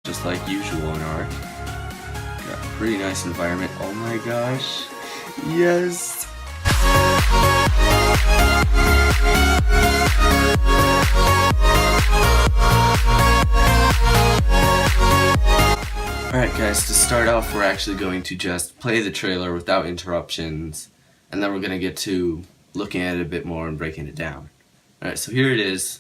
just like usual in ARK. Got a pretty nice environment. Oh my gosh. Yes! Alright guys, to start off we're actually going to just play the trailer without interruptions, and then we're going to get to looking at it a bit more and breaking it down. Alright, so here it is.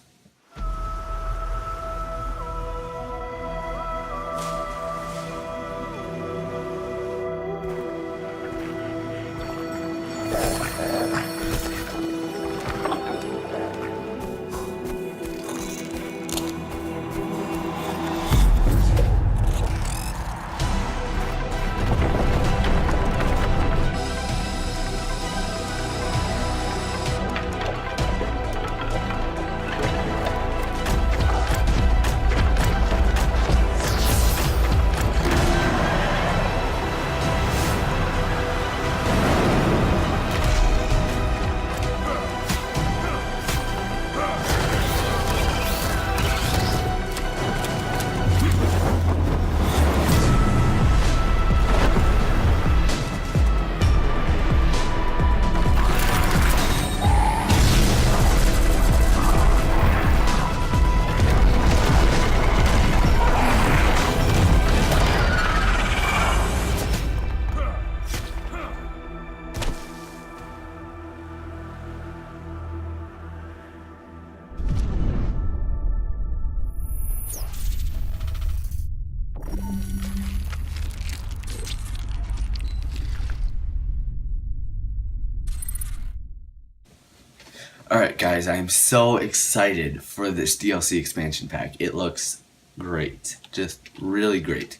Alright guys, I am so excited for this DLC expansion pack. It looks great. Just really great.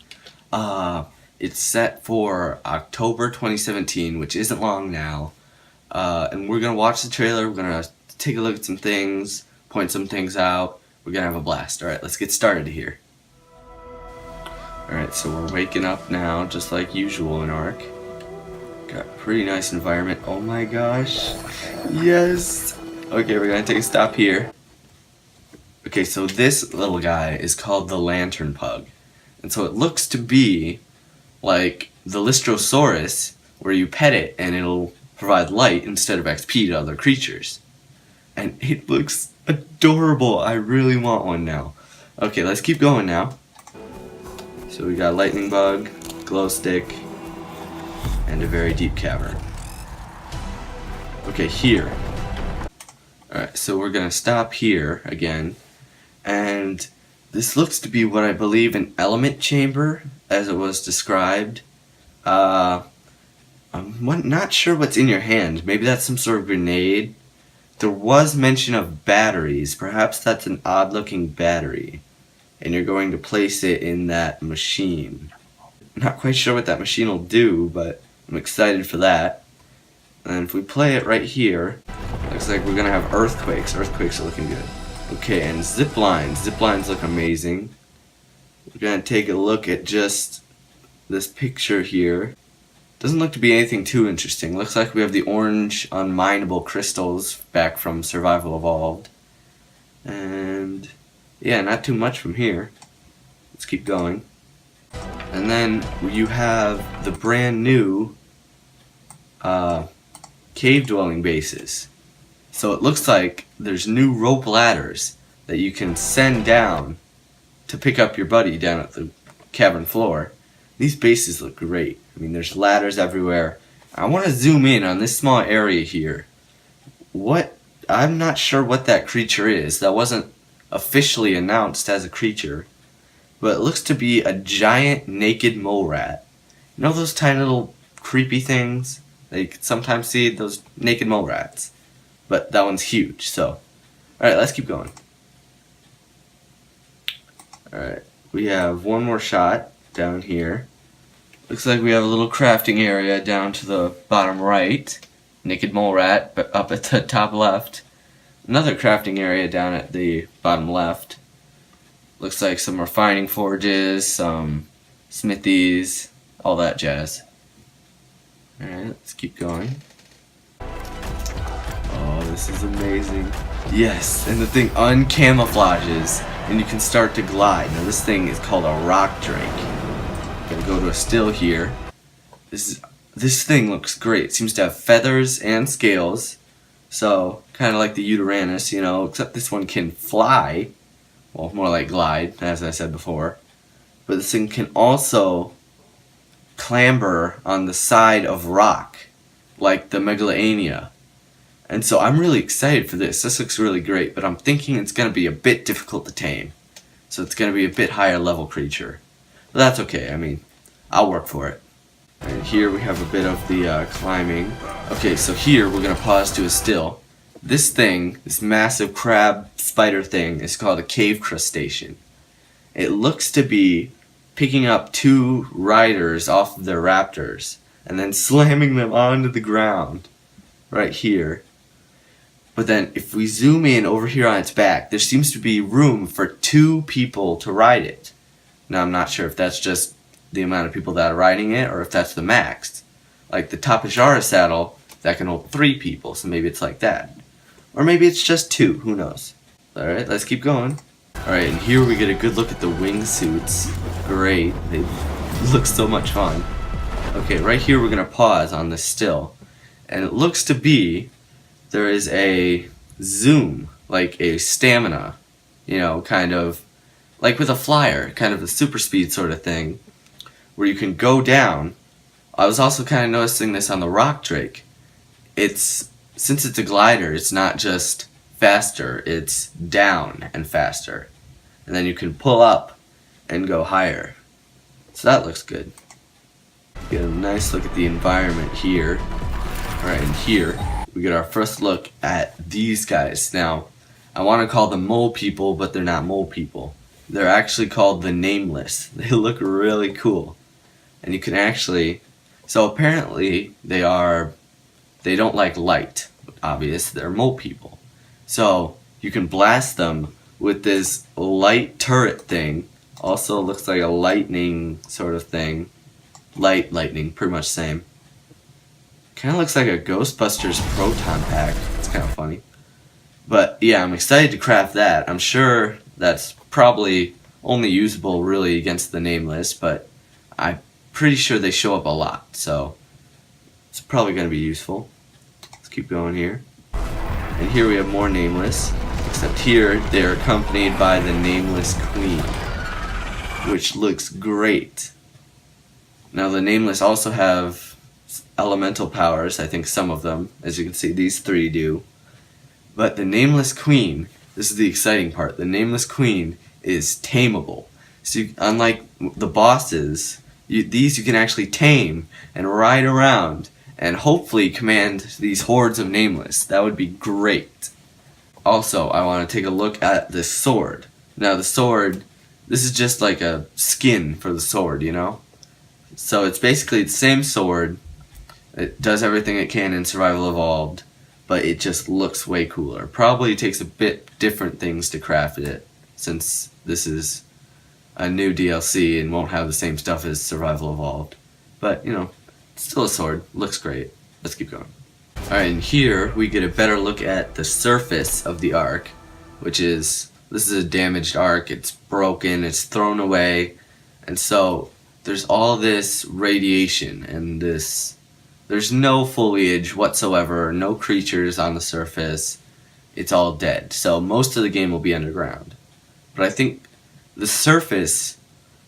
It's set for October 2017, which isn't long now. And we're going to watch the trailer, we're going to take a look at some things, point some things out. We're going to have a blast. Alright, let's get started here. Alright, so we're waking up now, just like usual in ARK. Got a pretty nice environment. Oh my gosh. Yes! Okay, we're gonna take a stop here. Okay, so this little guy is called the Lantern Pug. And so it looks to be like the Lystrosaurus, where you pet it and it'll provide light instead of XP to other creatures. And it looks adorable. I really want one now. Okay, let's keep going now. So we got lightning bug, glow stick, and a very deep cavern. Okay, here. Alright, so we're gonna stop here again, and this looks to be what I believe an element chamber, as it was described. I'm not sure what's in your hand. Maybe that's some sort of grenade. There was mention of batteries. Perhaps that's an odd looking battery, and you're going to place it in that machine. I'm not quite sure what that machine will do, but I'm excited for that. And if we play it right here, looks like we're gonna have earthquakes. Earthquakes are looking good. Okay, and zip lines. Zip lines look amazing. We're gonna take a look at just this picture here. Doesn't look to be anything too interesting. Looks like we have the orange unminable crystals back from Survival Evolved. And yeah, not too much from here. Let's keep going. And then you have the brand new cave dwelling bases. So it looks like there's new rope ladders that you can send down to pick up your buddy down at the cavern floor. These bases look great. I mean, there's ladders everywhere. I want to zoom in on this small area here. I'm not sure what that creature is. That wasn't officially announced as a creature, but it looks to be a giant naked mole rat. You know those tiny little creepy things that you can sometimes see? Those naked mole rats. But that one's huge, so. Alright, let's keep going. Alright, we have one more shot down here. Looks like we have a little crafting area down to the bottom right. Naked mole rat, but up at the top left. Another crafting area down at the bottom left. Looks like some refining forges, some smithies, all that jazz. Alright, let's keep going. Oh, this is amazing. Yes, and the thing uncamouflages. and you can start to glide. Now this thing is called a rock drake. Gonna go to a still here. This thing looks great. It seems to have feathers and scales, so kind of like the Uteranus, you know, except this one can fly. Well, more like glide, as I said before. But this thing can also clamber on the side of rock, like the Megalania. And so I'm really excited for this. This looks really great, but I'm thinking it's going to be a bit difficult to tame. So it's going to be a bit higher level creature. But that's okay, I mean, I'll work for it. And here we have a bit of the climbing. Okay, so here we're going to pause to a still. This thing, this massive crab spider thing, is called a cave crustacean. It looks to be picking up two riders off of their raptors and then slamming them onto the ground right here. But then if we zoom in over here on its back, there seems to be room for 2 people to ride it. Now I'm not sure if that's just the amount of people that are riding it or if that's the max. Like the Tapajara saddle, that can hold 3 people, so maybe it's like that. Or maybe it's just 2, who knows. Alright, let's keep going. Alright, and here we get a good look at the wingsuits. Great, they look so much fun. Okay, right here we're going to pause on this still. And it looks to be there is a zoom, like a stamina, you know, kind of like with a flyer, kind of a super speed sort of thing, where you can go down. I was also kind of noticing this on the rock drake. Since it's a glider, it's not just faster, it's down and faster. And then you can pull up and go higher. So that looks good. Get a nice look at the environment here. Alright, and here we get our first look at these guys. Now, I want to call them mole people, but they're not mole people. They're actually called the Nameless. They look really cool. And you can actually... So apparently they don't like light. Obvious, they're mole people. So you can blast them with this light turret thing. Also looks like a lightning sort of thing. Lightning, pretty much same. Kind of looks like a Ghostbusters proton pack. It's kind of funny. But yeah, I'm excited to craft that. I'm sure that's probably only usable really against the Nameless, but I'm pretty sure they show up a lot, so it's probably going to be useful. Let's keep going here. And here we have more Nameless, except here they're accompanied by the Nameless Queen, which looks great. Now the Nameless also have elemental powers, I think some of them, as you can see these 3 do. But the Nameless Queen, this is the exciting part, the Nameless Queen is tameable. So unlike the bosses, these you can actually tame and ride around and hopefully command these hordes of Nameless. That would be great. Also, I want to take a look at this sword. Now the sword, this is just like a skin for the sword, you know? So it's basically the same sword. It does everything it can in Survival Evolved, but it just looks way cooler. Probably takes a bit different things to craft it, since this is a new DLC and won't have the same stuff as Survival Evolved. But, you know, it's still a sword. Looks great. Let's keep going. Alright, and here we get a better look at the surface of the ARK, which is, this is a damaged ARK. It's broken, it's thrown away, and so there's all this radiation and there's no foliage whatsoever, no creatures on the surface. It's all dead. So most of the game will be underground. But I think the surface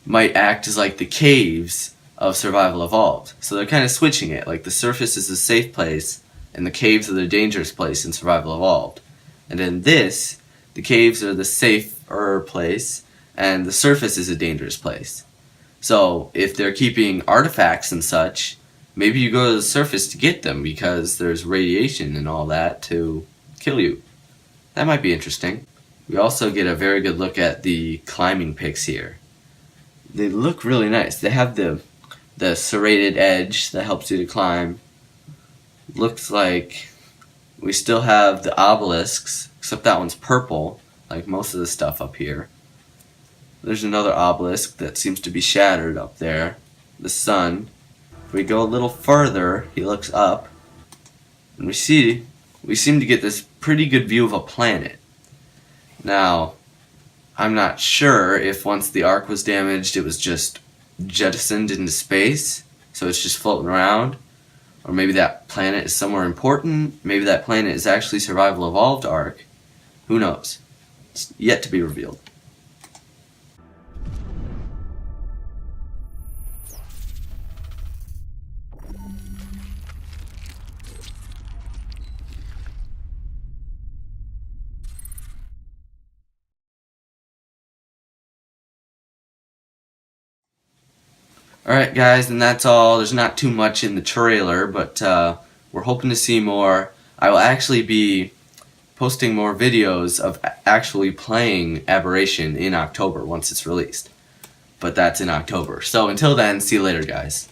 might act as like the caves of Survival Evolved. So they're kind of switching it. Like the surface is a safe place and the caves are the dangerous place in Survival Evolved. And in this, the caves are the safer place and the surface is a dangerous place. So if they're keeping artifacts and such, maybe you go to the surface to get them because there's radiation and all that to kill you. That might be interesting. We also get a very good look at the climbing picks here. They look really nice. They have the serrated edge that helps you to climb. Looks like we still have the obelisks, except that one's purple, like most of the stuff up here. There's another obelisk that seems to be shattered up there. The sun. If we go a little further, he looks up, and we seem to get this pretty good view of a planet. Now, I'm not sure if once the ARK was damaged, it was just jettisoned into space, so it's just floating around. Or maybe that planet is somewhere important. Maybe that planet is actually survival evolved ARK. Who knows? It's yet to be revealed. Alright guys, and that's all. There's not too much in the trailer, but we're hoping to see more. I will actually be posting more videos of actually playing Aberration in October once it's released. But that's in October. So until then, see you later guys.